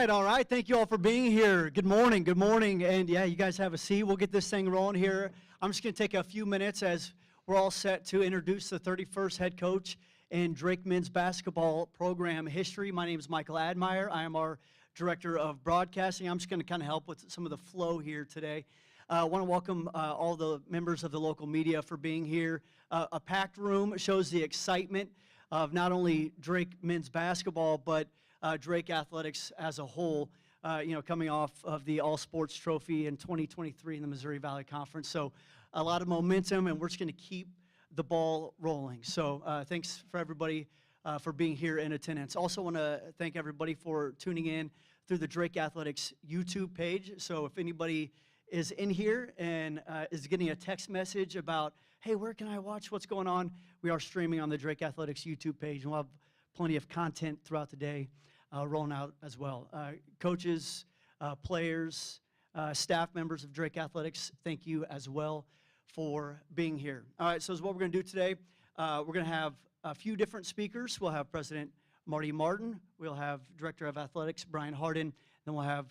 All right. Thank you all for being here. Good morning, and yeah, you guys have a seat. We'll get this thing rolling here. I'm just going to take a few minutes as we're all set to introduce the 31st head coach in Drake men's basketball program history. My name is Michael Admire. I am our director of broadcasting. I'm just going to kind of help with some of the flow here today. I want to welcome all the members of the local media for being here. A packed room shows the excitement of not only Drake men's basketball, but Drake athletics as a whole, coming off of the All Sports Trophy in 2023 in the Missouri Valley Conference. So a lot of momentum, and we're just going to keep the ball rolling. So thanks for everybody for being here in attendance. Also want to thank everybody for tuning in through the Drake Athletics YouTube page. So if anybody is in here and is getting a text message about, hey, where can I watch what's going on, we are streaming on the Drake Athletics YouTube page, and we'll have plenty of content throughout the day rolling out as well. Coaches, players, staff members of Drake Athletics, thank you as well for being here. All right, so what we're going to do today, we're going to have a few different speakers. We'll have President Marty Martin. We'll have Director of Athletics Brian Hardin. Then we'll have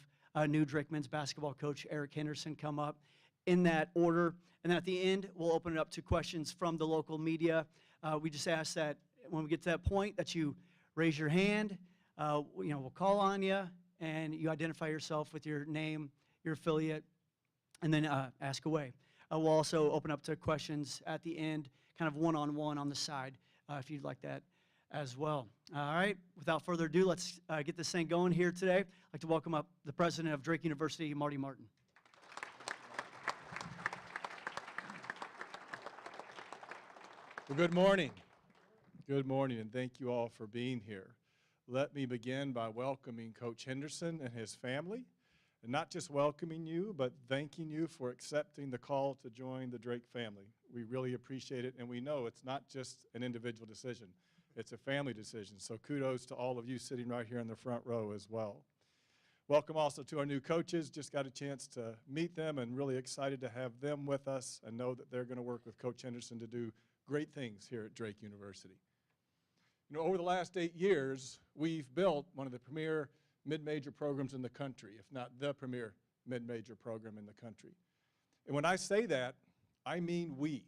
new Drake men's basketball coach Eric Henderson come up in that order. And then at the end, we'll open it up to questions from the local media. We just ask that when we get to that point that you raise your hand. We'll call on you, and you identify yourself with your name, your affiliate, and then ask away. We'll also open up to questions at the end, kind of one-on-one on the side, if you'd like that as well. All right, without further ado, let's get this thing going here today. I'd like to welcome up the president of Drake University, Marty Martin. Well, good morning. Good morning, and thank you all for being here. Let me begin by welcoming Coach Henderson and his family, and not just welcoming you, but thanking you for accepting the call to join the Drake family. We really appreciate it, and we know it's not just an individual decision. It's a family decision, so kudos to all of you sitting right here in the front row as well. Welcome also to our new coaches. Just got a chance to meet them and really excited to have them with us and know that they're going to work with Coach Henderson to do great things here at Drake University. Over the last 8 years, we've built one of the premier mid-major programs in the country, if not the premier mid-major program in the country. And when I say that, I mean we.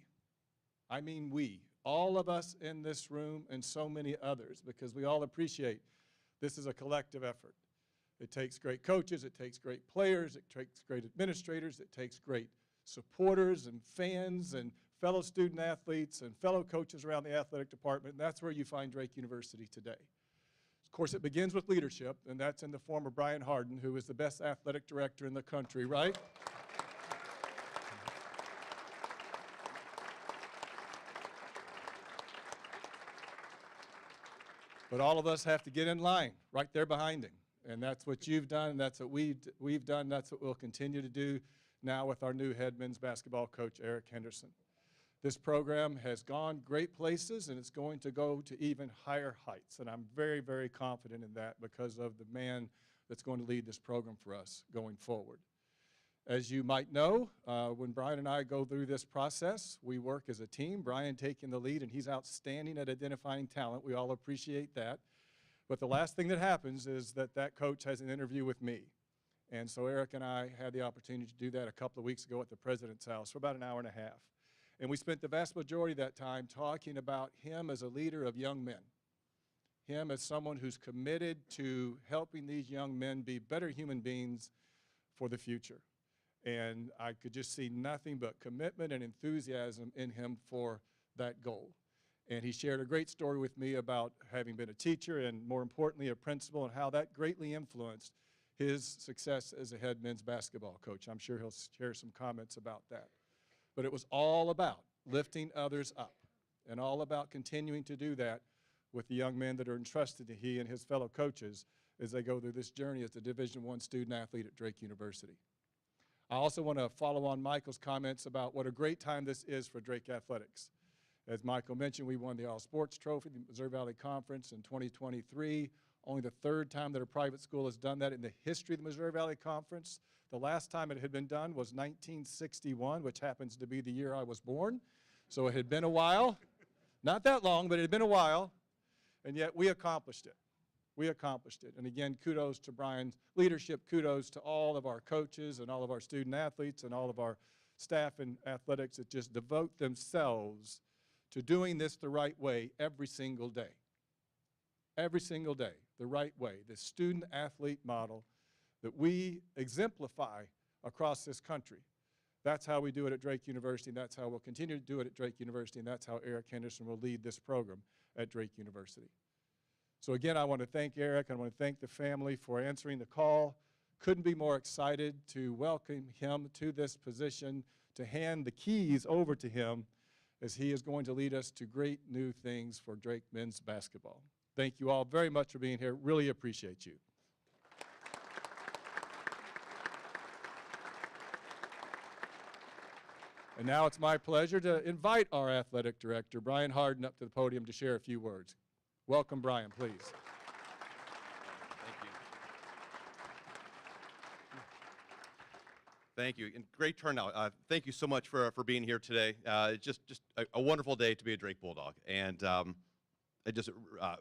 I mean we. All of us in this room and so many others, because we all appreciate this is a collective effort. It takes great coaches, it takes great players, it takes great administrators, it takes great supporters and fans and fellow student athletes and fellow coaches around the athletic department, and that's where you find Drake University today. Of course, it begins with leadership, and that's in the form of Brian Hardin, who is the best athletic director in the country, right? But all of us have to get in line right there behind him, and that's what you've done, and that's what we've done, that's what we'll continue to do now with our new head men's basketball coach, Eric Henderson. This program has gone great places, and it's going to go to even higher heights, and I'm very, very confident in that because of the man that's going to lead this program for us going forward. As you might know, when Brian and I go through this process, we work as a team, Brian taking the lead, and he's outstanding at identifying talent. We all appreciate that. But the last thing that happens is that coach has an interview with me. And so Eric and I had the opportunity to do that a couple of weeks ago at the president's house for about an hour and a half. And we spent the vast majority of that time talking about him as a leader of young men, him as someone who's committed to helping these young men be better human beings for the future. And I could just see nothing but commitment and enthusiasm in him for that goal. And he shared a great story with me about having been a teacher and, more importantly, a principal, and how that greatly influenced his success as a head men's basketball coach. I'm sure he'll share some comments about that. But it was all about lifting others up and all about continuing to do that with the young men that are entrusted to he and his fellow coaches as they go through this journey as a Division I student athlete at Drake University. I also want to follow on Michael's comments about what a great time this is for Drake Athletics. As Michael mentioned, we won the All-Sports Trophy, the Missouri Valley Conference in 2023, only the third time that a private school has done that in the history of the Missouri Valley Conference. The last time it had been done was 1961, which happens to be the year I was born. So it had been a while. Not that long, but it had been a while. And yet we accomplished it. We accomplished it. And again, kudos to Brian's leadership. Kudos to all of our coaches and all of our student athletes and all of our staff in athletics that just devote themselves to doing this the right way every single day. Every single day, the right way. The student athlete model that we exemplify across this country. That's how we do it at Drake University, and that's how we'll continue to do it at Drake University, and that's how Eric Henderson will lead this program at Drake University. So again, I want to thank Eric. I want to thank the family for answering the call. Couldn't be more excited to welcome him to this position, to hand the keys over to him as he is going to lead us to great new things for Drake men's basketball. Thank you all very much for being here. Really appreciate you. And now it's my pleasure to invite our athletic director, Brian Harden, up to the podium to share a few words. Welcome, Brian, please. Thank you. Thank you, and great turnout. Thank you so much for being here today. It's just a wonderful day to be a Drake Bulldog, and I'm just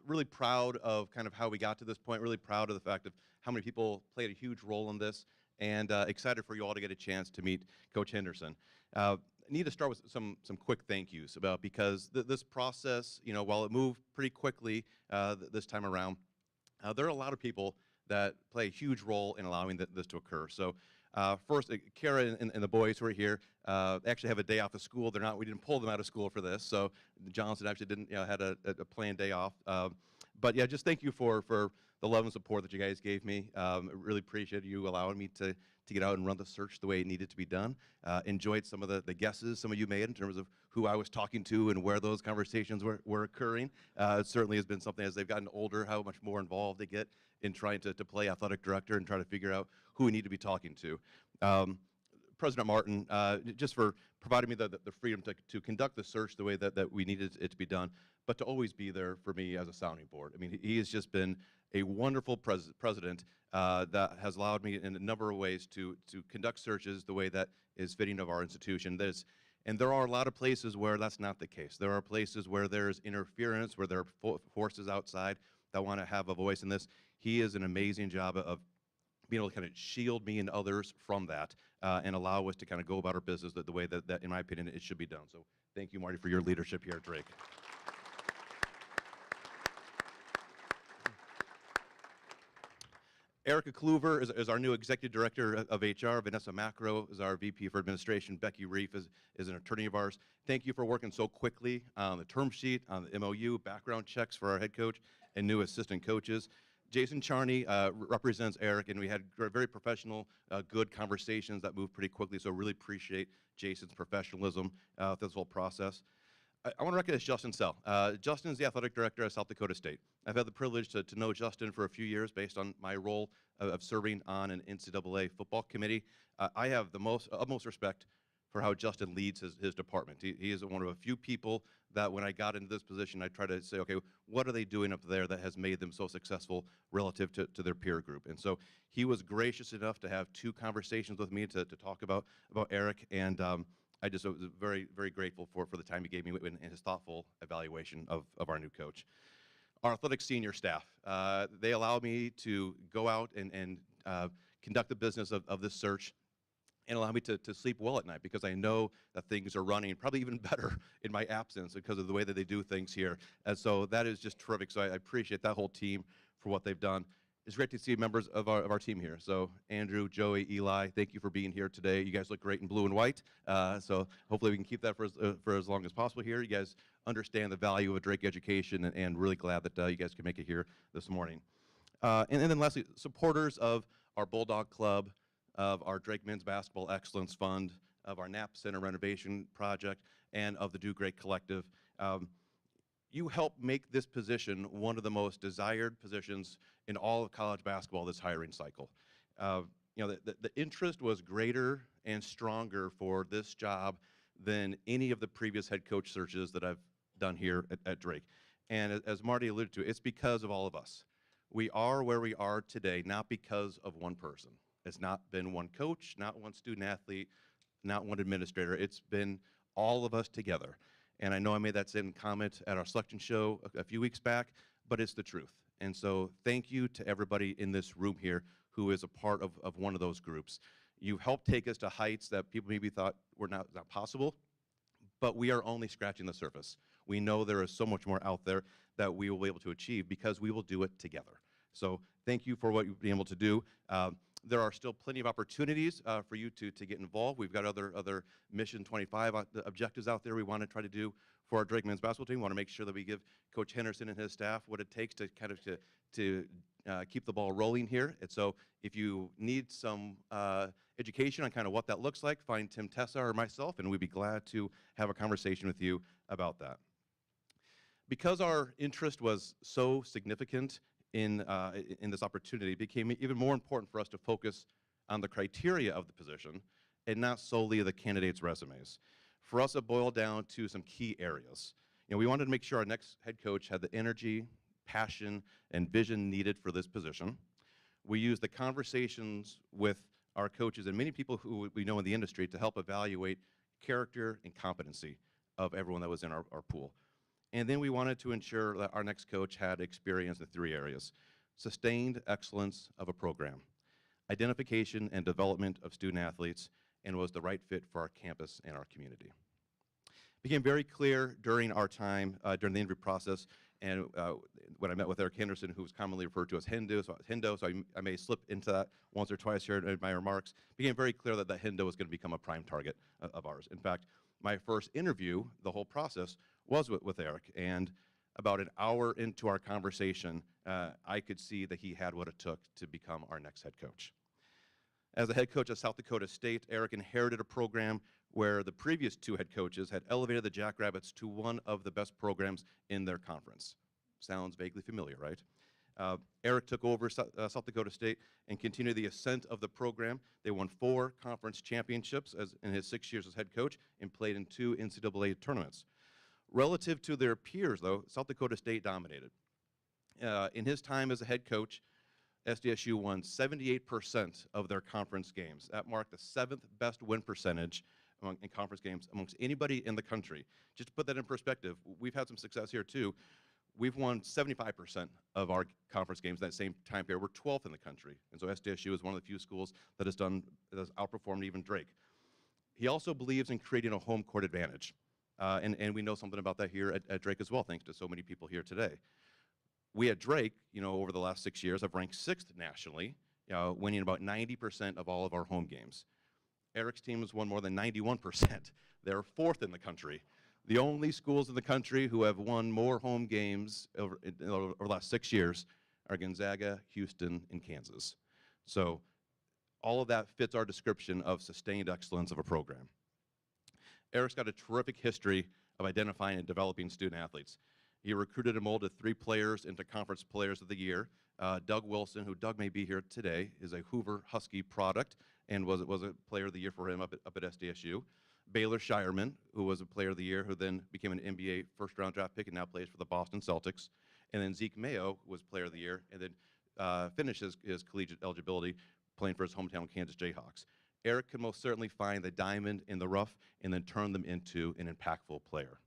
really proud of kind of how we got to this point, really proud of the fact of how many people played a huge role in this, and excited for you all to get a chance to meet Coach Henderson. I need to start with some quick thank yous because this process, you know, while it moved pretty quickly this time around, there are a lot of people that play a huge role in allowing this to occur. So first, Kara and the boys who are here actually have a day off of school. We didn't pull them out of school for this. So Johnson actually didn't, had a planned day off. But yeah, just thank you for the love and support that you guys gave me. Really appreciate you allowing me to get out and run the search the way it needed to be done. Enjoyed some of the guesses some of you made in terms of who I was talking to and where those conversations were occurring. It certainly has been something as they've gotten older, how much more involved they get in trying to play athletic director and try to figure out who we need to be talking to. President Martin, just for providing me the freedom to conduct the search the way that we needed it to be done, but to always be there for me as a sounding board. I mean, he has just been a wonderful president that has allowed me in a number of ways to conduct searches the way that is fitting of our institution. And there are a lot of places where that's not the case. There are places where there's interference, where there are forces outside that want to have a voice in this. He is an amazing job of being able to kind of shield me and others from that and allow us to kind of go about our business the way that, in my opinion, it should be done. So thank you, Marty, for your leadership here at Drake. Erica Kluver is our new Executive Director of HR. Vanessa Macro is our VP for Administration. Becky Reef is an attorney of ours. Thank you for working so quickly on the term sheet, on the MOU, background checks for our head coach and new assistant coaches. Jason Charney represents Eric, and we had very professional, good conversations that moved pretty quickly, so really appreciate Jason's professionalism through this whole process. I want to recognize Justin Sell. Justin is the athletic director at South Dakota State. I've had the privilege to know Justin for a few years based on my role of serving on an NCAA football committee. I have the utmost respect for how Justin leads his department. He is one of a few people that when I got into this position, I try to say, okay, what are they doing up there that has made them so successful relative to their peer group? And so he was gracious enough to have 2 conversations with me to talk about Eric, and I just was very, very grateful for the time he gave me in his thoughtful evaluation of our new coach. Our athletic senior staff, they allow me to go out and conduct the business of this search and allow me to sleep well at night because I know that things are running probably even better in my absence because of the way that they do things here. And so that is just terrific. So I appreciate that whole team for what they've done. It's great to see members of our team here. So Andrew, Joey, Eli, thank you for being here today. You guys look great in blue and white. So hopefully we can keep that for as long as possible here. You guys understand the value of a Drake education and really glad that you guys can make it here this morning. And then lastly, supporters of our Bulldog Club, of our Drake Men's Basketball Excellence Fund, of our Knapp Center renovation project, and of the Do Great Collective. you help make this position one of the most desired positions in all of college basketball this hiring cycle. The interest was greater and stronger for this job than any of the previous head coach searches that I've done here at Drake. And as Marty alluded to, it's because of all of us. We are where we are today, not because of one person. It's not been one coach, not one student athlete, not one administrator. It's been all of us together. And I know I made that same comment at our selection show a few weeks back, but it's the truth. And so thank you to everybody in this room here who is a part of one of those groups. You helped take us to heights that people maybe thought were not possible, but we are only scratching the surface. We know there is so much more out there that we will be able to achieve because we will do it together. So thank you for what you've been able to do. There are still plenty of opportunities for you to get involved. We've got other Mission 25 objectives out there we want to try to do for our Drake men's basketball team. We want to make sure that we give Coach Henderson and his staff what it takes to kind of keep the ball rolling here. And so if you need some education on kind of what that looks like, find Tim Tessa or myself, and we'd be glad to have a conversation with you about that. Because our interest was so significant in this opportunity, it became even more important for us to focus on the criteria of the position and not solely the candidates' resumes. For us, it boiled down to some key areas. We wanted to make sure our next head coach had the energy, passion, and vision needed for this position. We used the conversations with our coaches and many people who we know in the industry to help evaluate character and competency of everyone that was in our pool. And then we wanted to ensure that our next coach had experience in 3 areas: sustained excellence of a program, identification and development of student athletes, and was the right fit for our campus and our community. It became very clear during our time, during the interview process, and when I met with Eric Henderson, who was commonly referred to as Hendo, so I may slip into that once or twice here in my remarks, it became very clear that Hendo was going to become a prime target of ours. In fact, my first interview, the whole process, was with Eric, and about an hour into our conversation, I could see that he had what it took to become our next head coach. As the head coach of South Dakota State, Eric inherited a program where the previous 2 head coaches had elevated the Jackrabbits to one of the best programs in their conference. Sounds vaguely familiar, right? Eric took over South Dakota State and continued the ascent of the program. They won 4 conference championships in his 6 years as head coach and played in 2 NCAA tournaments. Relative to their peers, though, South Dakota State dominated. In his time as a head coach, SDSU won 78% of their conference games. That marked the 7th best win percentage in conference games amongst anybody in the country. Just to put that in perspective, we've had some success here too. We've won 75% of our conference games that same time period. We're 12th in the country. And so SDSU is one of the few schools that has outperformed even Drake. He also believes in creating a home court advantage. And we know something about that here at Drake as well, thanks to so many people here today. We at Drake, over the last 6 years, have ranked 6th nationally, winning about 90% of all of our home games. Eric's team has won more than 91%. They're 4th in the country. The only schools in the country who have won more home games over the last 6 years are Gonzaga, Houston, and Kansas. So all of that fits our description of sustained excellence of a program. Eric's got a terrific history of identifying and developing student athletes. He recruited and molded 3 players into Conference Players of the Year. Doug Wilson, who Doug may be here today, is a Hoover Husky product and was a Player of the Year for him up at SDSU. Baylor Shireman, who was a Player of the Year, who then became an NBA first-round draft pick and now plays for the Boston Celtics. And then Zeke Mayo was Player of the Year and then finished his collegiate eligibility playing for his hometown Kansas Jayhawks. Eric can most certainly find the diamond in the rough and then turn them into an impactful player.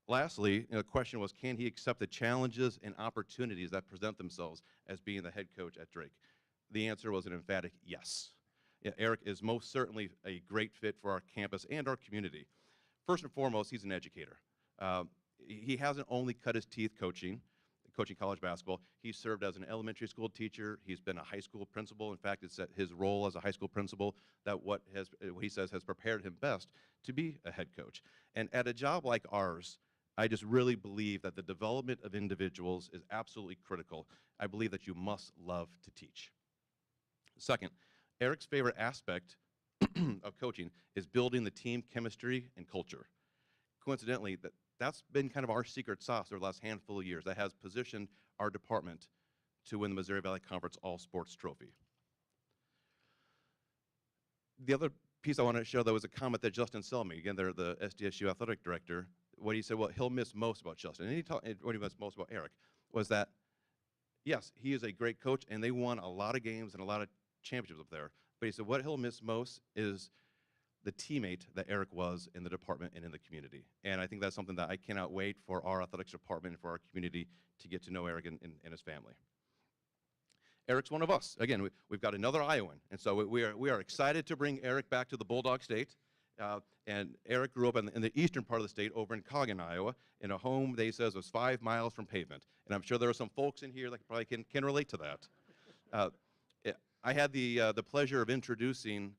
Lastly, the question was, can he accept the challenges and opportunities that present themselves as being the head coach at Drake? The answer was an emphatic yes. Yeah, Eric is most certainly a great fit for our campus and our community. First and foremost, he's an educator. He hasn't only cut his teeth coaching college basketball. He served as an elementary school teacher. He's been a high school principal. In fact, it's his role as a high school principal that what he says has prepared him best to be a head coach. And at a job like ours, I just really believe that the development of individuals is absolutely critical. I believe that you must love to teach. Second, Eric's favorite aspect of coaching is building the team chemistry and culture. Coincidentally, That's been kind of our secret sauce over the last handful of years that has positioned our department to win the Missouri Valley Conference All-Sports Trophy. The other piece I want to share, though, is a comment that Justin Selmy, again, they're the SDSU athletic director, what he said, what he'll miss most about Justin, and what he missed most about Eric, was that, yes, he is a great coach, and they won a lot of games and a lot of championships up there. But he said what he'll miss most is the teammate that Eric was in the department and in the community. And I think that's something that I cannot wait for our athletics department and for our community to get to know Eric and his family. Eric's one of us. Again, we've got another Iowan, and so we are excited to bring Eric back to the Bulldog State. And Eric grew up in the eastern part of the state, over in Coggan, Iowa, in a home they says was 5 miles from pavement. And I'm sure there are some folks in here that probably can relate to that. I had the pleasure of introducing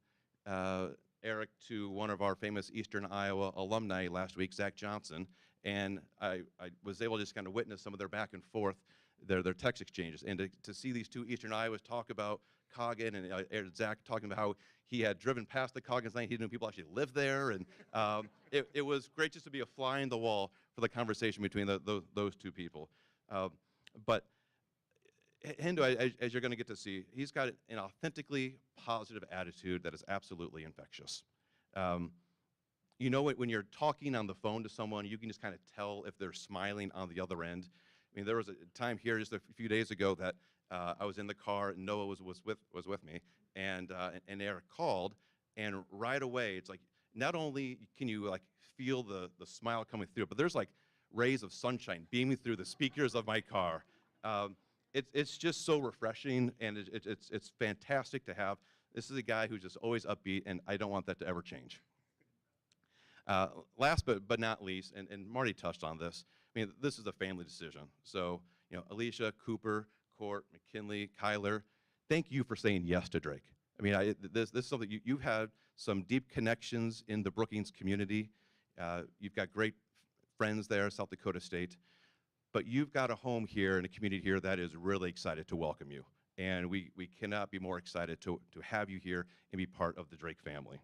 Eric to one of our famous Eastern Iowa alumni last week, Zach Johnson, and I was able to just kind of witness some of their back and forth, their text exchanges, and to see these two Eastern Iowas talk about Coggan, and Zach talking about how he had driven past the Coggins lane, he knew people actually lived there, and it was great just to be a fly in the wall for the conversation between those two people. But Hendo, as you're going to get to see, he's got an authentically positive attitude that is absolutely infectious. You know, when you're talking on the phone to someone, you can just kind of tell if they're smiling on the other end. I mean, there was a time here just a few days ago that I was in the car, and Noah was with me, and Eric called, and right away, it's like, not only can you like feel the smile coming through, but there's like rays of sunshine beaming through the speakers of my car. It's just so refreshing, and it's fantastic to have. This is a guy who's just always upbeat, and I don't want that to ever change. Last but not least, and Marty touched on this, I mean, this is a family decision. So, you know, Alicia, Cooper, Court, McKinley, Kyler, thank you for saying yes to Drake. I mean, this is something you've had some deep connections in the Brookings community. You've got great friends there, South Dakota State. But you've got a home here and a community here that is really excited to welcome you. And we cannot be more excited to have you here and be part of the Drake family.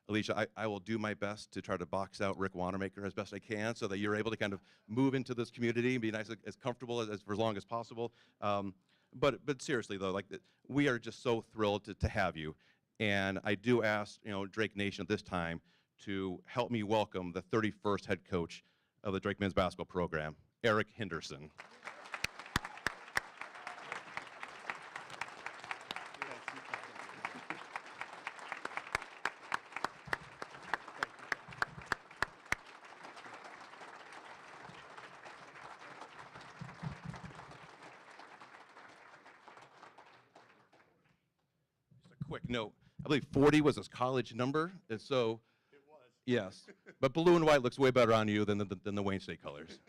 Alicia, I will do my best to try to box out Rick Wanamaker as best I can so that you're able to kind of move into this community and be nice, as comfortable for as long as possible. But seriously though, like we are just so thrilled to have you. And I do ask, you know, Drake Nation at this time to help me welcome the 31st head coach of the Drake men's basketball program, Eric Henderson. Just a quick note, I believe 40 was his college number, and so it was. Yes, but blue and white looks way better on you than the Wayne State colors.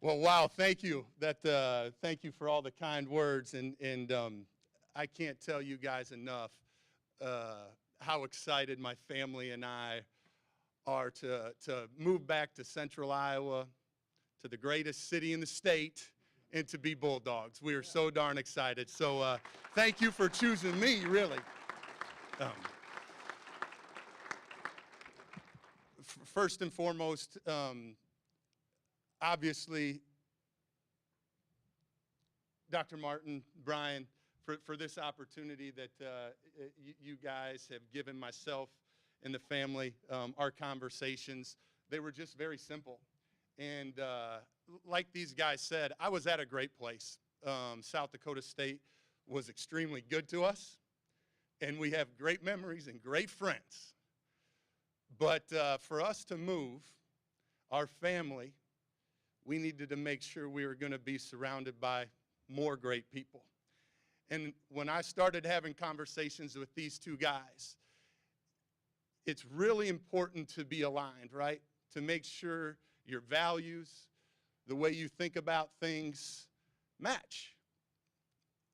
Well, wow, thank you. Thank you for all the kind words, and I can't tell you guys enough how excited my family and I are to move back to Central Iowa, to the greatest city in the state, and to be Bulldogs. We are so darn excited. So thank you for choosing me, really. First and foremost, obviously, Dr. Martin, Brian, for this opportunity that you guys have given myself and the family, our conversations, they were just very simple. And like these guys said, I was at a great place. South Dakota State was extremely good to us, and we have great memories and great friends. But for us to move, our family, we needed to make sure we were going to be surrounded by more great people. And when I started having conversations with these two guys, it's really important to be aligned, right? To make sure your values, the way you think about things match.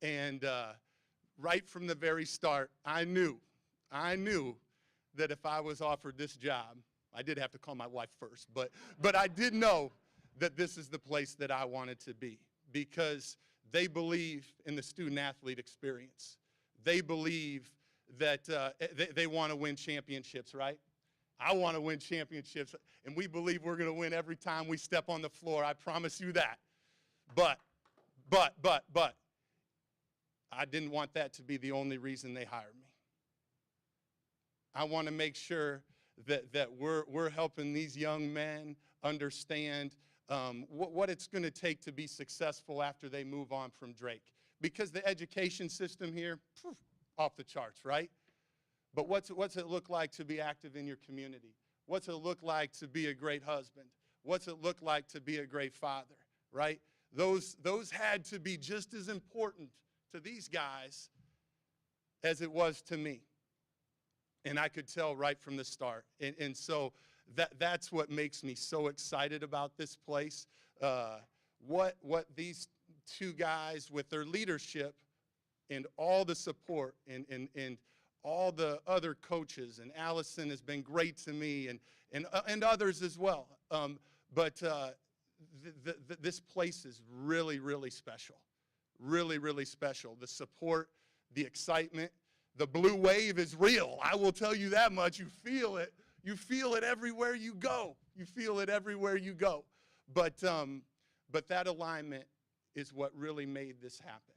And right from the very start, I knew that if I was offered this job, I did have to call my wife first, but I did know that this is the place that I wanted to be, because they believe in the student-athlete experience. They believe that they want to win championships, right? I want to win championships, and we believe we're going to win every time we step on the floor. I promise you that. But, I didn't want that to be the only reason they hired me. I want to make sure that we're helping these young men understand what it's going to take to be successful after they move on from Drake. Because the education system here, off the charts, right? But what's it look like to be active in your community? What's it look like to be a great husband? What's it look like to be a great father, right? Those had to be just as important to these guys as it was to me. And I could tell right from the start. And so that's what makes me so excited about this place. What these two guys, with their leadership and all the support and all the other coaches, and Allison has been great to me, and others as well. This place is really, really special. Really, really special. The support, the excitement, the blue wave is real. I will tell you that much. You feel it. You feel it everywhere you go. You feel it everywhere you go. But that alignment is what really made this happen.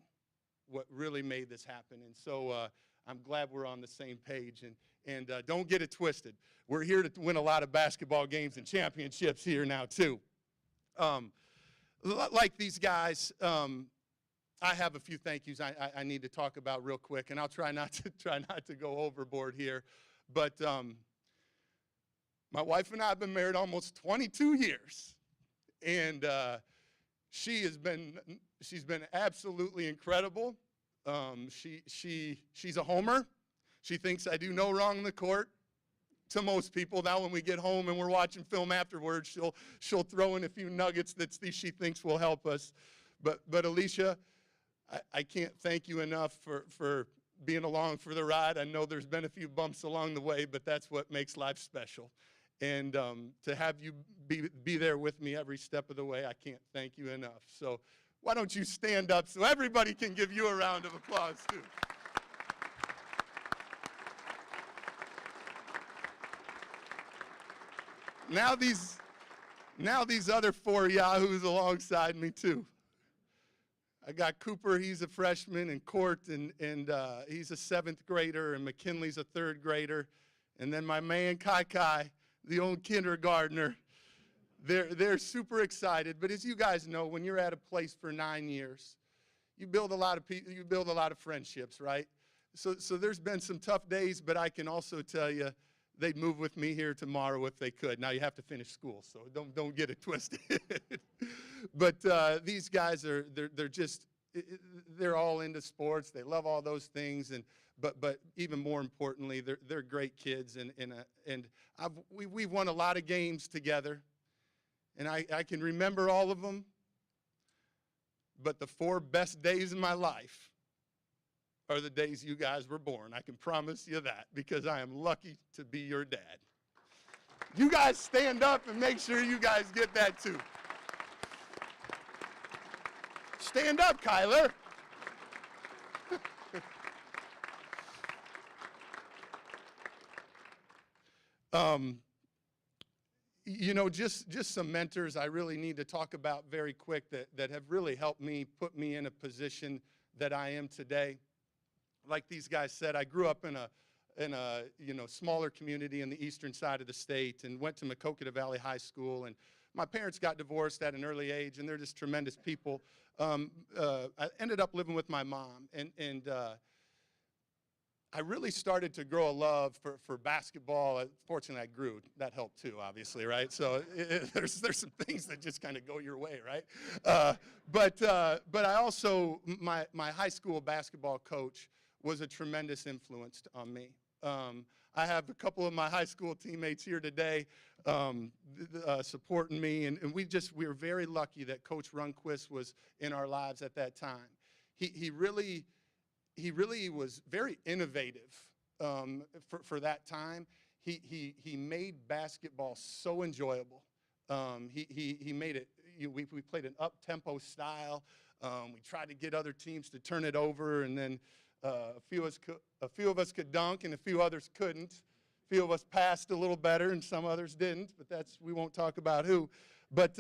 What really made this happen. And so I'm glad we're on the same page. And don't get it twisted. We're here to win a lot of basketball games and championships here now too. Like these guys, I have a few thank yous I need to talk about real quick, and I'll try not to go overboard here. But my wife and I have been married almost 22 years, and she's been absolutely incredible. She's a homer. She thinks I do no wrong in the court. To most people, now when we get home and we're watching film afterwards, she'll throw in a few nuggets that she thinks will help us. But Alicia, I can't thank you enough for being along for the ride. I know there's been a few bumps along the way, but that's what makes life special. And to have you be there with me every step of the way, I can't thank you enough. So why don't you stand up so everybody can give you a round of applause too. Now these other four yahoos alongside me too. I got Cooper, he's a freshman, and Court, and he's a 7th grader, and McKinley's a 3rd grader. And then my man Kai, the old kindergartner. They're super excited. But as you guys know, when you're at a place for 9 years, you build a lot of friendships, right? So there's been some tough days, but I can also tell you they'd move with me here tomorrow if they could. Now you have to finish school, so don't get it twisted. But these guys they're all into sports. They love all those things, but even more importantly, they're great kids, and we've won a lot of games together, and I can remember all of them. But the 4 best days of my life are the days you guys were born. I can promise you that, because I am lucky to be your dad. You guys stand up and make sure you guys get that too. Stand up, Kyler. You know, just some mentors I really need to talk about very quick that have really helped me, put me in a position that I am today. Like these guys said, I grew up in a smaller community in the eastern side of the state, and went to Maquoketa Valley High School. And my parents got divorced at an early age, and they're just tremendous people. I ended up living with my mom, and I really started to grow a love for basketball. Fortunately, I grew. That helped too, obviously, right? So there's some things that just kind of go your way, right? But I also, my high school basketball coach was a tremendous influence on me. I have a couple of my high school teammates here today supporting me, and we were very lucky that Coach Runquist was in our lives at that time. He really he really was very innovative for that time. He made basketball so enjoyable. He made it. We played an up-tempo style. We tried to get other teams to turn it over, and then a few of us could dunk, and a few others couldn't. A few of us passed a little better, and some others didn't. But we won't talk about who. But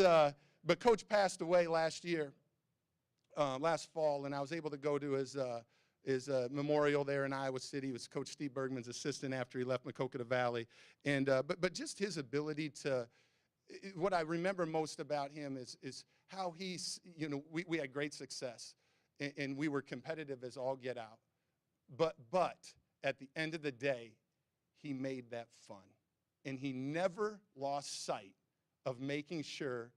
Coach passed away last year, last fall, and I was able to go to his memorial there in Iowa City. He was Coach Steve Bergman's assistant after he left Maquoketa Valley, and but just his ability to. What I remember most about him is how he's, we had great success, and we were competitive as all get out. But at the end of the day, he made that fun. And he never lost sight of making sure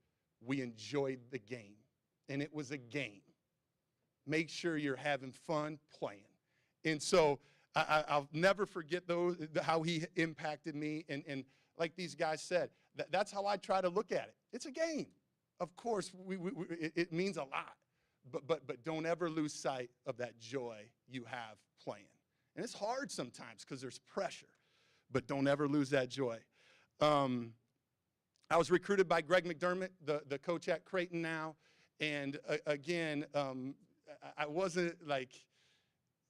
we enjoyed the game. And it was a game. Make sure you're having fun playing. And so I'll never forget how he impacted me. And like these guys said, that's how I try to look at it. It's a game. Of course, it means a lot. But don't ever lose sight of that joy you have playing. And it's hard sometimes because there's pressure. But don't ever lose that joy. I was recruited by Greg McDermott, the coach at Creighton now. And again, I wasn't like,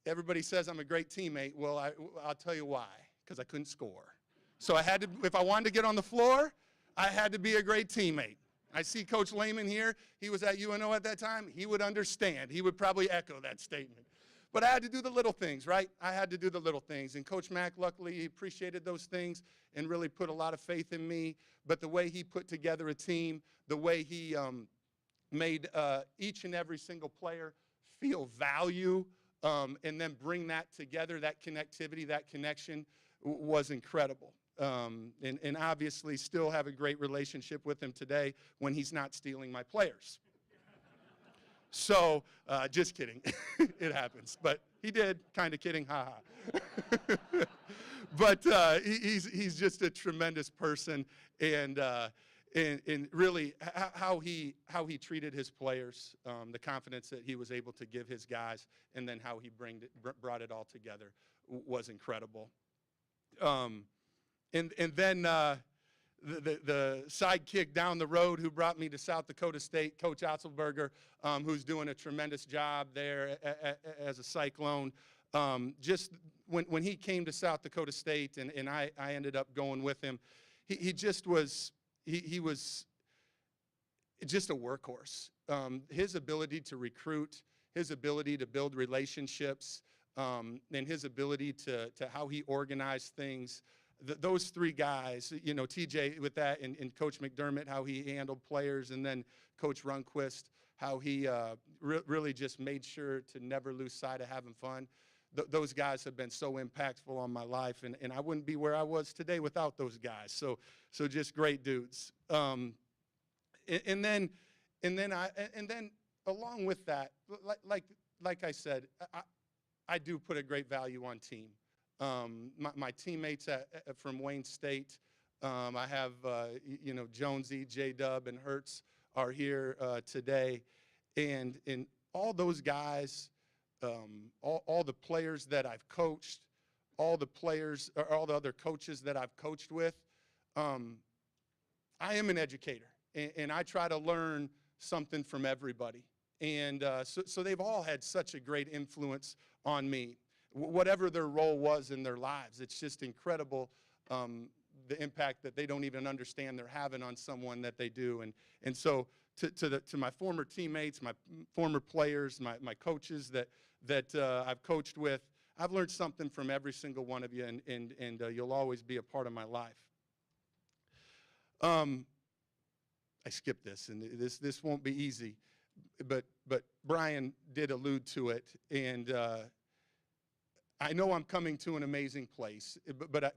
everybody says I'm a great teammate. Well, I'll tell you why, because I couldn't score. So I had to, if I wanted to get on the floor, I had to be a great teammate. I see Coach Lehman here. He was at UNO at that time. He would understand. He would probably echo that statement. But I had to do the little things, right? I had to do the little things. And Coach Mack, luckily, he appreciated those things and really put a lot of faith in me. But the way he put together a team, the way he made each and every single player feel value and then bring that together, that connectivity, that connection was incredible. And obviously still have a great relationship with him today when he's not stealing my players. So, just kidding. It happens. But he did, kind of kidding, ha-ha. But he's just a tremendous person, and really how he treated his players, the confidence that he was able to give his guys, and then how he brought it all together was incredible. And then the sidekick down the road who brought me to South Dakota State, Coach Otzelberger, who's doing a tremendous job there as a Cyclone. Just when he came to South Dakota State, and I ended up going with him, he just was, he was just a workhorse. His ability to recruit, his ability to build relationships, and his ability to how he organized things. Those three guys, TJ with that, and Coach McDermott, how he handled players, and then Coach Runquist, how he really just made sure to never lose sight of having fun. Those guys have been so impactful on my life, and I wouldn't be where I was today without those guys. So just great dudes. And then along with that, like I said, I do put a great value on team. My teammates from Wayne State, I have, Jonesy, J-Dub, and Hertz are here today. And all those guys, all the players that I've coached, all the other coaches that I've coached with, I am an educator. And I try to learn something from everybody. And so they've all had such a great influence on me. Whatever their role was in their lives, it's just incredible the impact that they don't even understand they're having on someone that they do. And so to my former teammates, my former players, my coaches that I've coached with, I've learned something from every single one of you, and you'll always be a part of my life. I skipped this, and this won't be easy, but Brian did allude to it, and I know I'm coming to an amazing place, but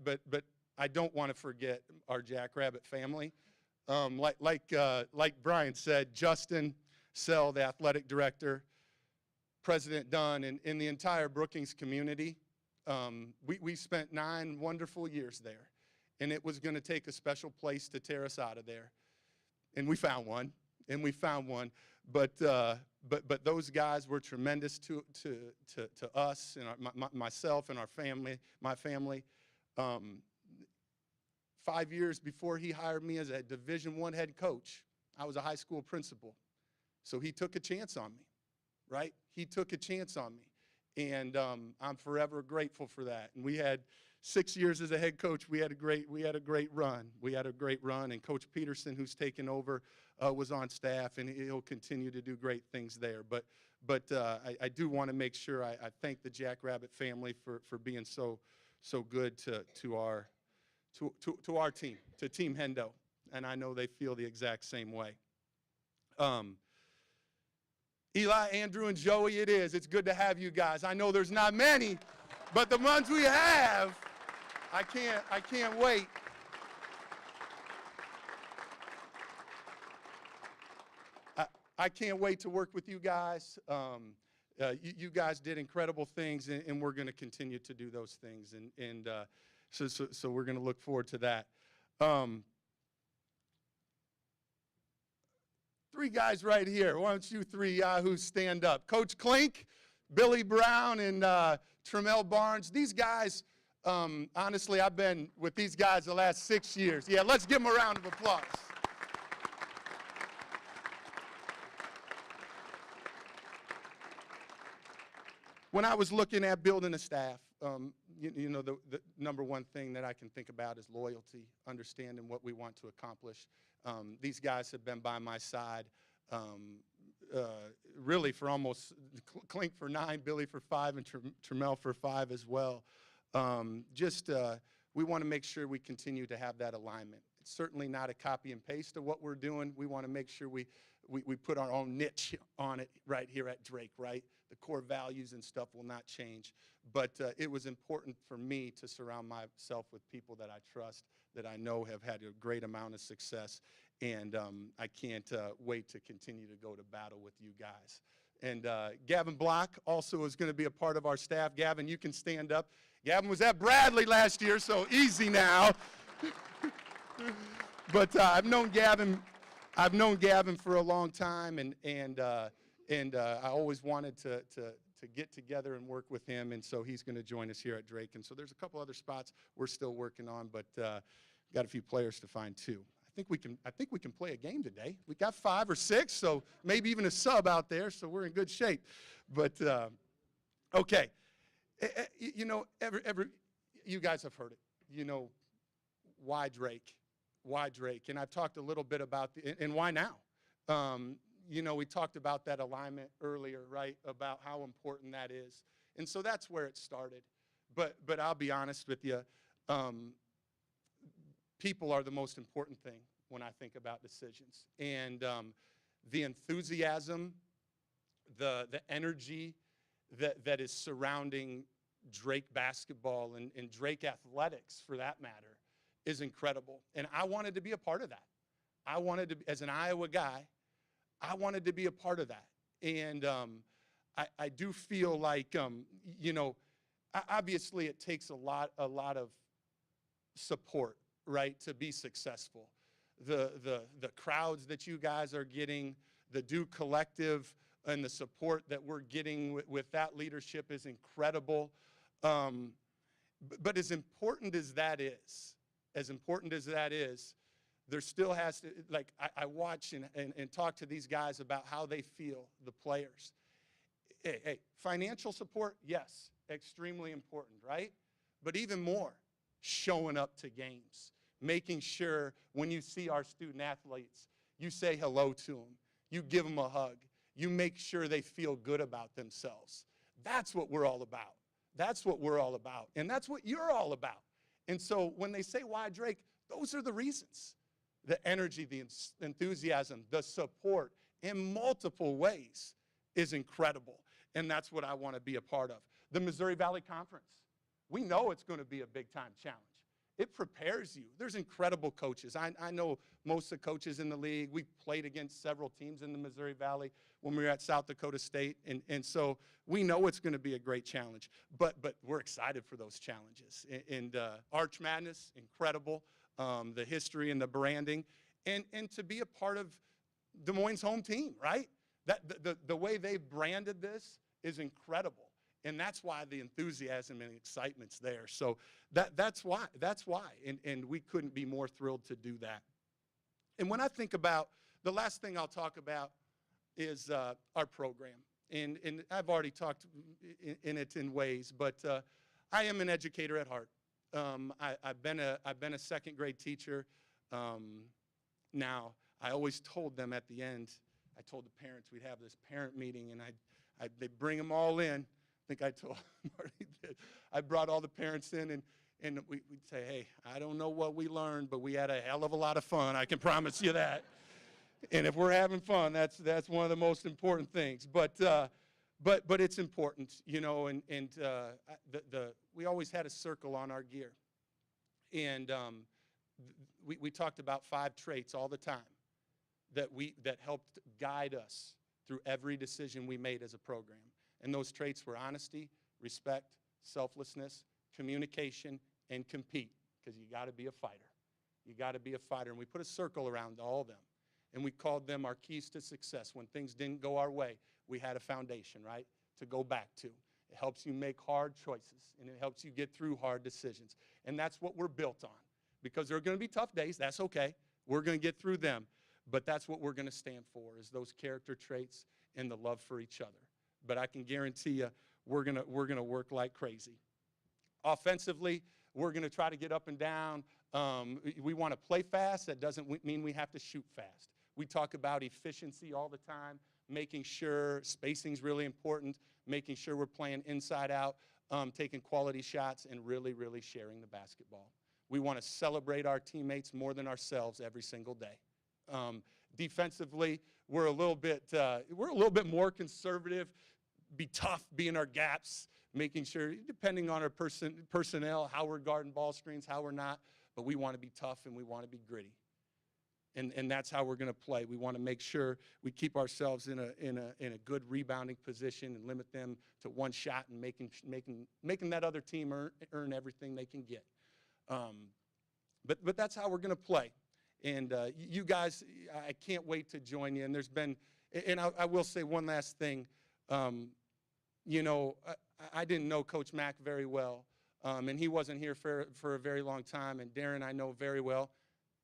I don't want to forget our Jackrabbit family. Like Brian said, Justin Sell, the athletic director, President Dunn, and in the entire Brookings community, we spent 9 wonderful years there, and it was going to take a special place to tear us out of there, and we found one. But those guys were tremendous to us and myself and our family, my family. 5 years before he hired me as a Division I head coach, I was a high school principal. So he took a chance on me, right? He took a chance on me. And I'm forever grateful for that. And we had 6 years as a head coach. We had a great run. We had a great run. And Coach Peterson, who's taken over, was on staff, and he'll continue to do great things there. But I do want to make sure I thank the Jackrabbit family for being so good to our team, to Team Hendo. And I know they feel the exact same way. Eli, Andrew, and Joey, it is. It's good to have you guys. I know there's not many, but the ones we have, I can't wait. I can't wait to work with you guys. You guys did incredible things, and we're going to continue to do those things. So we're going to look forward to that. Three guys right here. Why don't you three yahoos stand up? Coach Klink, Billy Brown, and Tremel Barnes. These guys, honestly, I've been with these guys the last 6 years. Yeah, let's give them a round of applause. When I was looking at building a staff, you know, the number one thing that I can think about is loyalty, understanding what we want to accomplish. These guys have been by my side really for almost, Klink for 9, Billy for 5, and Tremel for 5 as well. We want to make sure we continue to have that alignment. It's certainly not a copy and paste of what we're doing. We want to make sure we put our own niche on it right here at Drake, right? The core values and stuff will not change. But it was important for me to surround myself with people that I trust, that I know have had a great amount of success. And I can't wait to continue to go to battle with you guys. And Gavin Block also is going to be a part of our staff. Gavin, you can stand up. Gavin was at Bradley last year, so easy now. But I've known Gavin for a long time, and I always wanted to get together and work with him, and so he's going to join us here at Drake. And so there's a couple other spots we're still working on, but got a few players to find too. I think we can play a game today. We got 5 or 6, so maybe even a sub out there, so we're in good shape. But okay, you know, you guys have heard it. You know, why Drake? Why Drake? And I've talked a little bit about and why now? You know, we talked about that alignment earlier, right? About how important that is, and so that's where it started. But I'll be honest with you. People are the most important thing when I think about decisions. And the enthusiasm, the energy that is surrounding Drake basketball and Drake athletics, for that matter, is incredible. And I wanted to be a part of that. I wanted to, as an Iowa guy, I wanted to be a part of that. And I do feel like, you know, obviously it takes a lot of support, right, to be successful. The crowds that you guys are getting, the Duke Collective, and the support that we're getting with that leadership is incredible. But as important as that is, there still has to, like, I watch and talk to these guys about how they feel, the players. Hey, financial support, yes, extremely important, right? But even more, showing up to games. Making sure when you see our student athletes, you say hello to them, you give them a hug, you make sure they feel good about themselves. That's what we're all about. That's what we're all about, and that's what you're all about. And so when they say, why Drake, those are the reasons. The energy, the enthusiasm, the support in multiple ways is incredible, and that's what I want to be a part of. The Missouri Valley Conference, we know it's going to be a big-time challenge. It prepares you. There's incredible coaches. I know most of the coaches in the league. We played against several teams in the Missouri Valley when we were at South Dakota State, and so we know it's going to be a great challenge. But we're excited for those challenges. And Arch Madness, incredible. The history and the branding, and to be a part of Des Moines' home team, right? The way they've branded this is incredible. And that's why the enthusiasm and excitement's there. So that's why. And we couldn't be more thrilled to do that. And when I think about, the last thing I'll talk about is our program. And I've already talked in it in ways, but I am an educator at heart. I've been a second grade teacher. Now, I always told them at the end, I told the parents we'd have this parent meeting, and they'd bring them all in. I think I told Marty that. I brought all the parents in, and we'd say, hey, I don't know what we learned, but we had a hell of a lot of fun. I can promise you that. And if we're having fun, that's one of the most important things. But it's important, you know. And we always had a circle on our gear, and we talked about 5 traits all the time that helped guide us through every decision we made as a program. And those traits were honesty, respect, selflessness, communication, and compete, because you got to be a fighter. You got to be a fighter. And we put a circle around all of them. And we called them our keys to success. When things didn't go our way, we had a foundation, right, to go back to. It helps you make hard choices, and it helps you get through hard decisions. And that's what we're built on, because there are going to be tough days. That's okay. We're going to get through them. But that's what we're going to stand for, is those character traits and the love for each other. But I can guarantee you, we're going to work like crazy. Offensively, we're going to try to get up and down. We want to play fast. That doesn't mean we have to shoot fast. We talk about efficiency all the time, making sure spacing's really important, making sure we're playing inside out, taking quality shots, and really, really sharing the basketball. We want to celebrate our teammates more than ourselves every single day. Defensively, we're a little bit more conservative, be tough, be in our gaps, making sure, depending on our personnel, how we're guarding ball screens, how we're not, but we want to be tough and we want to be gritty. And that's how we're going to play. We want to make sure we keep ourselves in a good rebounding position and limit them to one shot, and making that other team earn everything they can get. But that's how we're going to play. And you guys, I can't wait to join you. And there's been, and I will say one last thing. You know, I didn't know Coach Mack very well, and he wasn't here for a very long time. And Darren, I know very well.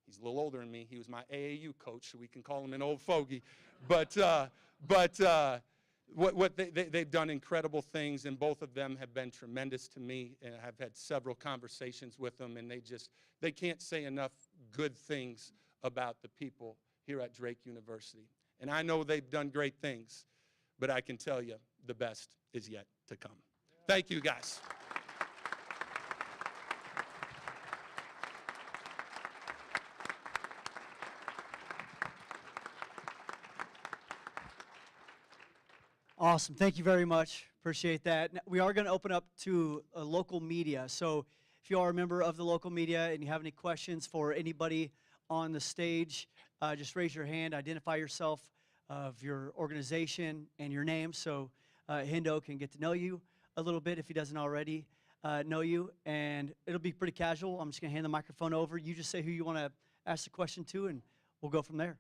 He's a little older than me. He was my AAU coach, so we can call him an old fogey. But they've done incredible things, and both of them have been tremendous to me. And I've had several conversations with them, and they can't say enough good things about the people here at Drake University. And I know they've done great things, but I can tell you the best is yet to come. Thank you, guys. Awesome. Thank you very much. Appreciate that. Now, we are going to open up to local media. So if you are a member of the local media and you have any questions for anybody on the stage, just raise your hand, identify yourself, of your organization and your name, so Hendo can get to know you a little bit if he doesn't already know you. And it'll be pretty casual. I'm just going to hand the microphone over. You just say who you want to ask the question to, and we'll go from there.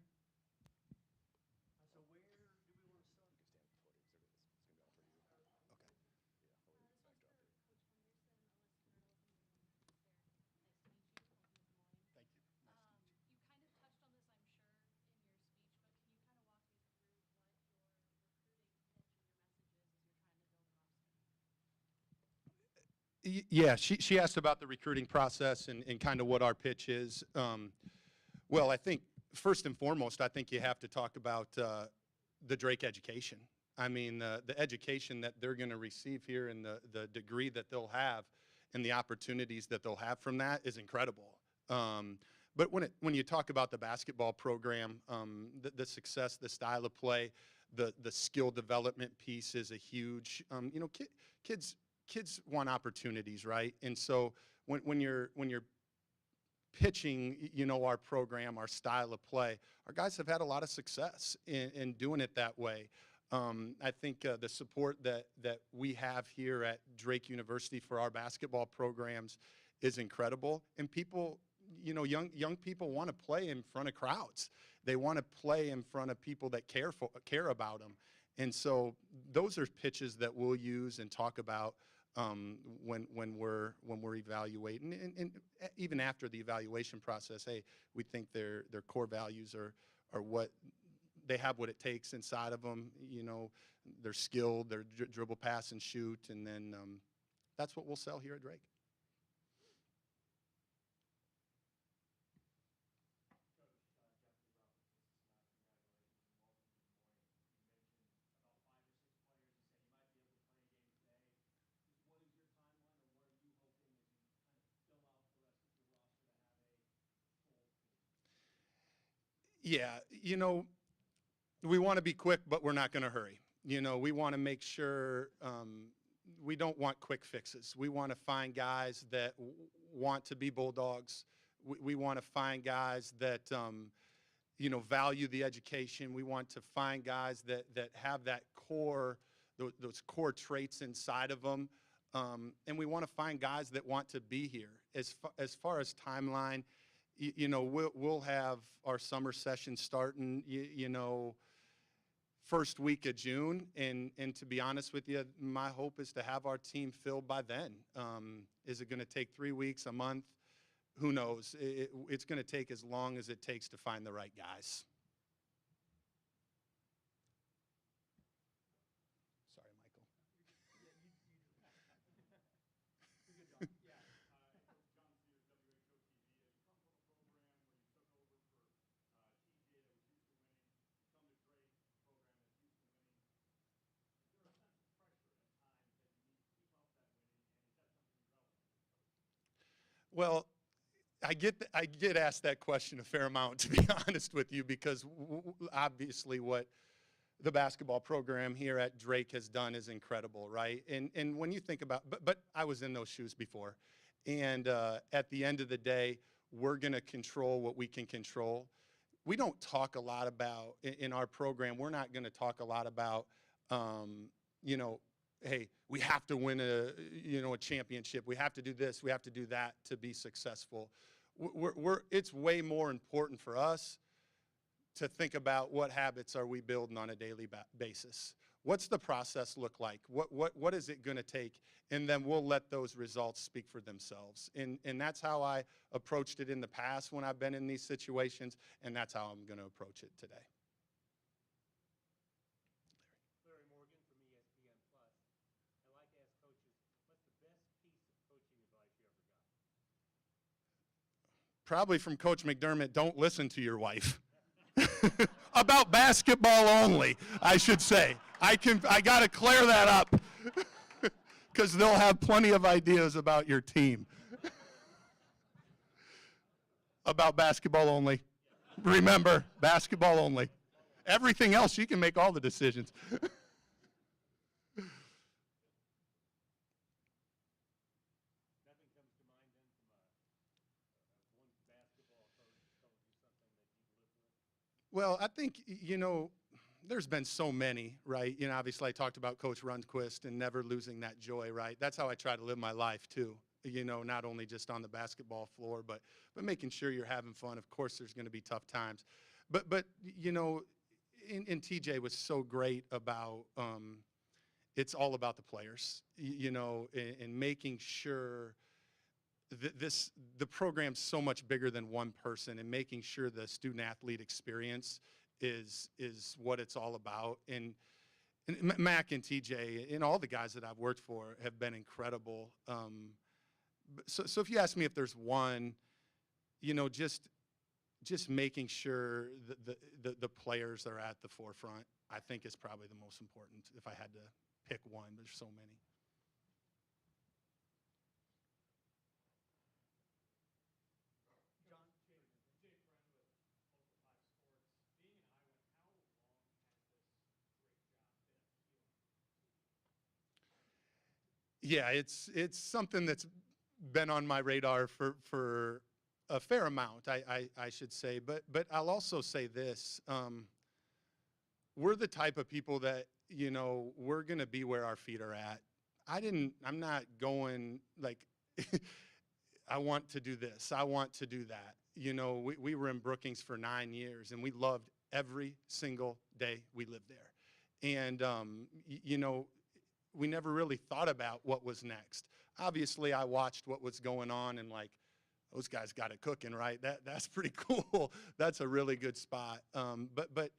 Yeah, she asked about the recruiting process and kind of what our pitch is. Well, I think first and foremost, I think you have to talk about the Drake education. I mean, the education that they're going to receive here and the degree that they'll have and the opportunities that they'll have from that is incredible. But when you talk about the basketball program, the success, the style of play, the skill development piece is a huge, you know, kids want opportunities, right? And so when you're pitching, you know, our program, our style of play, our guys have had a lot of success in doing it that way. I think the support that we have here at Drake University for our basketball programs is incredible. And people, you know, young people want to play in front of crowds. They want to play in front of people that care about them. And so those are pitches that we'll use and talk about when we're evaluating, and even after the evaluation process. Hey, we think their core values are what they have, what it takes inside of them. You know, they're skilled, they're dribble, pass, and shoot, and then that's what we'll sell here at Drake. Yeah, you know, we want to be quick, but we're not going to hurry. You know, we want to make sure we don't want quick fixes. We want to find guys that want to be Bulldogs. We want to find guys that, you know, value the education. We want to find guys that have that core, those core traits inside of them. And we want to find guys that want to be here. As far as timeline, you know, we'll have our summer session starting, you know, first week of June, and to be honest with you, my hope is to have our team filled by then. Is it going to take 3 weeks, a month? Who knows? It's going to take as long as it takes to find the right guys. Sorry, Michael. Well, I get asked that question a fair amount, to be honest with you, because obviously what the basketball program here at Drake has done is incredible, right? And when you think about, but I was in those shoes before, and at the end of the day, we're going to control what we can control. We don't talk a lot about, in our program, we're not going to talk a lot about, you know, hey, we have to win a championship. We have to do this. We have to do that to be successful. It's way more important for us to think about what habits are we building on a daily basis. What's the process look like? What is it going to take? And then we'll let those results speak for themselves. And that's how I approached it in the past when I've been in these situations, and that's how I'm going to approach it today. Probably from Coach McDermott, don't listen to your wife. About basketball only, I should say. I got to clear that up because they'll have plenty of ideas about your team. About basketball only. Remember, basketball only. Everything else, you can make all the decisions. Well, I think, you know, there's been so many, right? You know, obviously I talked about Coach Rundquist and never losing that joy, right? That's how I try to live my life too. You know, not only just on the basketball floor, but making sure you're having fun. Of course, there's going to be tough times. But you know, and TJ was so great about, it's all about the players, you know, and making sure the program's so much bigger than one person, and making sure the student-athlete experience is what it's all about. And Mac and TJ and all the guys that I've worked for have been incredible. So if you ask me if there's one, you know, just making sure the players are at the forefront, I think is probably the most important. If I had to pick one, there's so many. Yeah, it's something that's been on my radar for a fair amount, I should say. But I'll also say this: we're the type of people that, you know, we're gonna be where our feet are at. I'm not going like I want to do this. I want to do that. You know, we were in Brookings for 9 years, and we loved every single day we lived there. And, you know, we never really thought about what was next. Obviously, I watched what was going on, and like, those guys got it cooking, right? That's pretty cool. That's a really good spot. But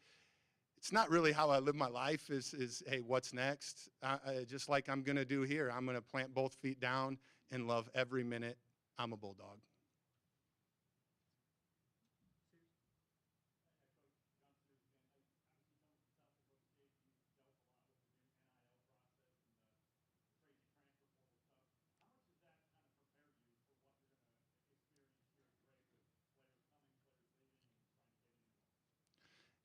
it's not really how I live my life is hey, what's next? Just like I'm going to do here. I'm going to plant both feet down and love every minute. I'm a Bulldog.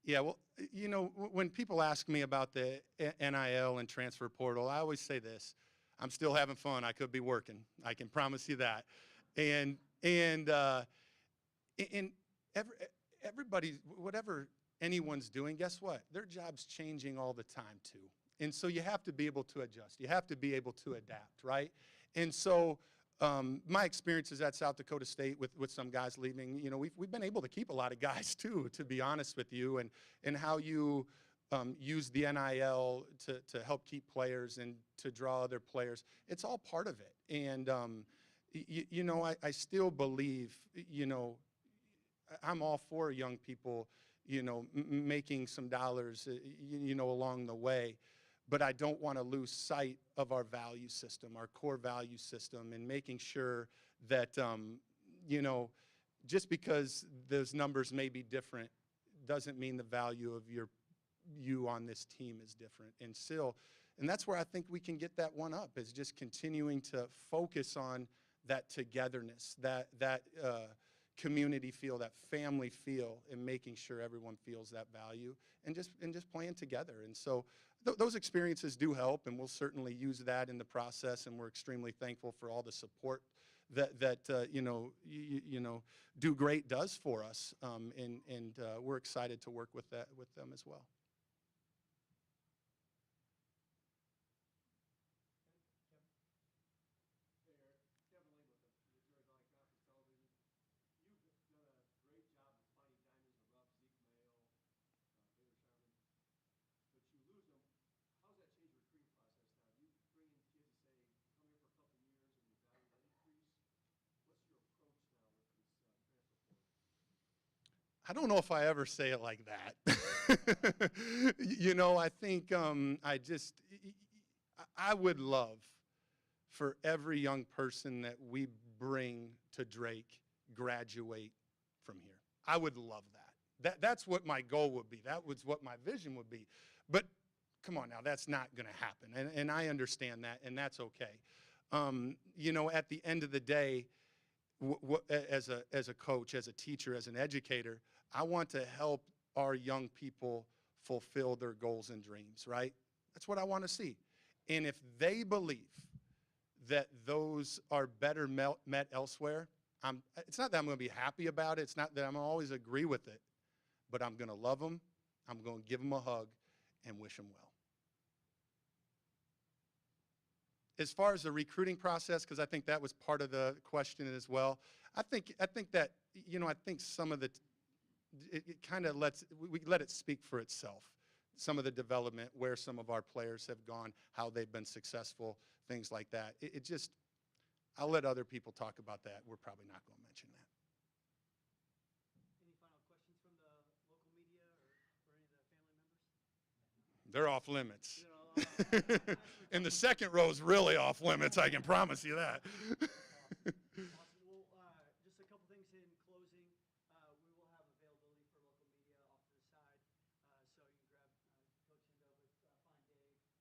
Yeah, well, you know, when people ask me about the NIL and transfer portal, I always say this: I'm still having fun. I could be working. I can promise you that. And everybody, whatever anyone's doing, guess what? Their job's changing all the time too. And so you have to be able to adjust. You have to be able to adapt, right? And so my experiences at South Dakota State with some guys leaving, you know, we've been able to keep a lot of guys too, to be honest with you, and how you use the NIL to help keep players and to draw other players. It's all part of it. And, you know, I still believe, you know, I'm all for young people, you know, making some dollars, you know, along the way. But I don't want to lose sight of our value system, our core value system, and making sure that, you know, just because those numbers may be different doesn't mean the value of you on this team is different. And that's where I think we can get that one up, is just continuing to focus on that togetherness, that community feel, that family feel, and making sure everyone feels that value, and just playing together. And so those experiences do help, and we'll certainly use that in the process, and we're extremely thankful for all the support that you know, Do Great does for us, and we're excited to work with them as well. I don't know if I ever say it like that. You know, I think I would love for every young person that we bring to Drake graduate from here. I would love that. That's what my goal would be. That was what my vision would be. But come on now, that's not going to happen. And I understand that, and that's okay. You know, at the end of the day, as a coach, as a teacher, as an educator, I want to help our young people fulfill their goals and dreams, right? That's what I want to see. And if they believe that those are better met elsewhere, it's not that I'm going to be happy about it. It's not that I'm going to always agree with it. But I'm going to love them. I'm going to give them a hug and wish them well. As far as the recruiting process, because I think that was part of the question as well, I think that, you know, I think some of it kind of we let it speak for itself. Some of the development, where some of our players have gone, how they've been successful, things like that. It just, I'll let other people talk about that. We're probably not going to mention that. Any final questions from the local media or any of the family members? They're off limits. And the second row is really off limits, I can promise you that. Awesome. Well, just a couple things in closing. We will have availability for local media off to the side, so you can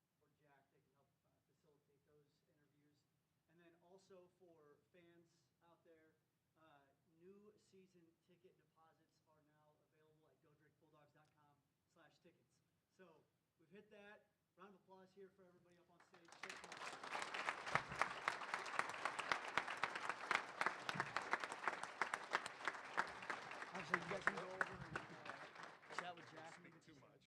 grab Coach Hendo with Find Dave or Jack. They can help facilitate those interviews. And then also for fans out there, new season ticket deposits are now available at GoDrakeBulldogs.com/tickets. So we've hit that. Round of applause here for everybody.